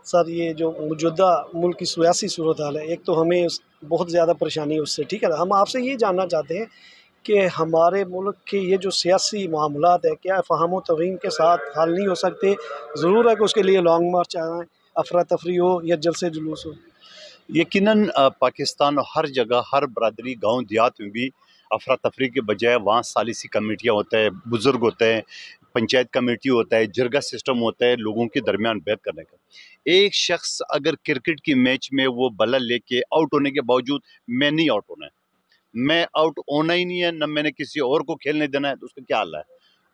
Sir ये जो मौजूदा मुल्क की सियासी सूरत हाल है, एक तो हमें बहुत ज़्यादा परेशानी है उससे, ठीक है ना। हम आपसे ये जानना चाहते हैं कि हमारे मुल्क के ये जो सियासी मामलात है, क्या फ़हम व तफ़हीम के साथ हल नहीं हो सकते? ज़रूर है कि उसके लिए लॉन्ग मार्च आए, अफरा तफरी हो या जलसे जुलूस हो। यकीनन पाकिस्तान हर जगह, हर बरादरी, गांव देहात में भी अफरा तफरी के बजाय वहाँ सालिसी कमेटियाँ होता है, बुजुर्ग होते हैं, पंचायत कमेटी होता है, जरगा सिस्टम होता है लोगों के दरमियान बैत करने का। एक शख्स अगर क्रिकेट की मैच में वो बल्ला लेके आउट होने के बावजूद मैं नहीं आउट होना है, मैं आउट होना ही नहीं है, न मैंने किसी और को खेलने देना है, तो उसका क्या हाल है?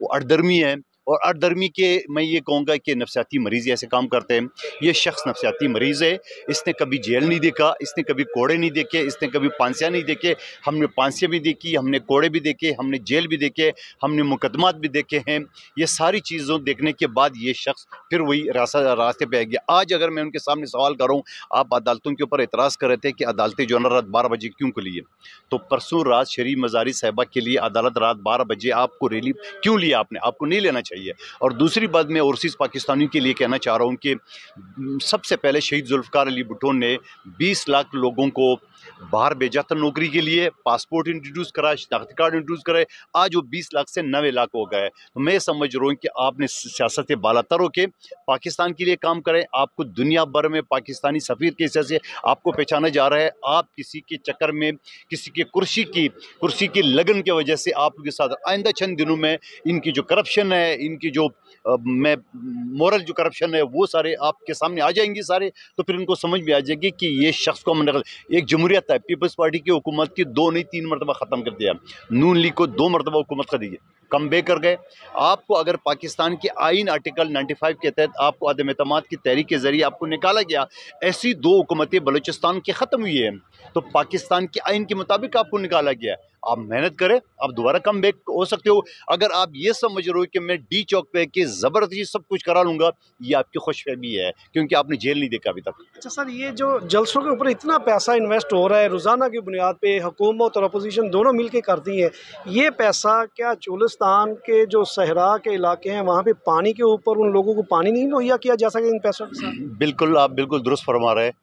वो अड़धर्मी है। और अड़धर्मी के मैं ये कहूँगा कि नफसियाती मरीज़ ऐसे काम करते हैं। ये शख्स नफसियाती मरीज़ है, इसने कभी जेल नहीं देखा, इसने कभी कोड़े नहीं देखे, इसने कभी फांसियाँ नहीं देखे। हमने फांसियाँ भी देखी, हमने कोड़े भी देखे, हमने जेल भी देखे, हमने मुकदमात भी देखे हैं। ये सारी चीज़ों देखने के बाद ये शख्स फिर वही रास्ते पे आ गया। आज अगर मैं उनके सामने सवाल करूँ, आप अदालतों के ऊपर एतराज़ कर रहे थे कि अदालतें जो है ना रात 12 बजे क्यों खुली है, तो परसों रात शरीफ मज़ारी साहिबा के लिए अदालत रात 12 बजे आपको रिलीफ क्यों लिया? आपने, आपको नहीं लेना चाहिए। और दूसरी बात मैं ओवरसीज़ पाकिस्तानियों के लिए कहना चाह रहा हूँ कि सबसे पहले शहीद जुल्फ़िकार अली भुट्टो ने 20 लाख लोगों को बाहर भेजा था नौकरी के लिए, पासपोर्ट इंट्रोड्यूस करा, शनाख्ती कार्ड इंट्रोड्यूस करे। आज वो 20 लाख से 90 लाख हो गए। तो मैं समझ रहा हूँ कि आपने सियासत से बालातर होके पाकिस्तान के लिए काम करें। आपको दुनिया भर में पाकिस्तानी सफ़ीर के हिस्से से आपको पहचाना जा रहा है। आप किसी के चक्कर में, किसी के कुर्सी की लगन की वजह से आपके साथ आइंदा चंद दिनों में इनकी जो करप्शन है, इनकी जो मैं मोरल जो करप्शन है, वो सारे आपके सामने आ जाएंगे सारे। तो फिर इनको समझ में आ जाएगी कि ये शख्स को हमने एक जमहूरियत है, पीपल्स पार्टी की हुकूमत की 2 नहीं 3 मरतबा ख़त्म कर दिया, नून लीग को 2 मरतबा हुकूमत कर दी, कम बे कर गए। आपको अगर पाकिस्तान के आइन आर्टिकल 95 के तहत आपको अदम एतमाद की तहरीक के जरिए आपको निकाला गया, ऐसी 2 हुकूमतें बलूचिस्तान की ख़त्म हुई है, तो पाकिस्तान के आइन के मुताबिक आपको निकाला गया। आप मेहनत करें, आप दोबारा कम बैक हो सकते हो। अगर आप ये समझ रहे हो कि मैं डी चौक पे कि ज़बरदस्ती सब कुछ करा लूँगा, ये आपकी खुशफहमी है, क्योंकि आपने जेल नहीं देखा अभी तक। अच्छा सर, ये जो जलसों के ऊपर इतना पैसा इन्वेस्ट हो रहा है रोज़ाना की बुनियाद पे, हुकूमत और अपोजिशन दोनों मिलके करती हैं, ये पैसा क्या चोलिस्तान के जो सहरा के इलाके हैं वहाँ पे पानी के ऊपर उन लोगों को पानी नहीं मुहैया किया जा सके इन पैसों के साथ? बिल्कुल, आप बिल्कुल दुरुस्त फरमा रहे हैं।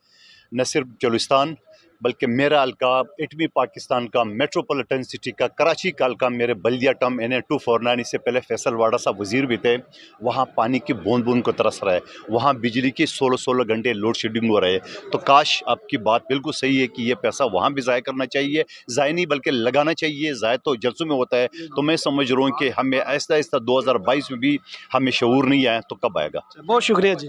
न सिर्फ चोलिस्तान बल्कि मेरा हल्का, इटवी पाकिस्तान का, मेट्रोपॉलिटन सिटी का, कराची का हल्का, मेरे बल्दिया टर्म NA 249, इससे पहले फैसल वाडा साहब वज़ीर भी थे। वहाँ पानी की बूंद बूंद को तरस रहा है, वहाँ बिजली की 16-16 घंटे लोड शेडिंग हो रहे हैं। तो काश, आपकी बात बिल्कुल सही है कि ये पैसा वहाँ भी ज़ाया करना चाहिए, ज़ाया नहीं बल्कि लगाना चाहिए। ज़ाया तो जलसों में होता है। तो मैं समझ रहा हूँ कि हमें आहिस्ता आहिस्ता 2022 में भी हमें शऊर नहीं आया तो कब आएगा। बहुत शुक्रिया जी।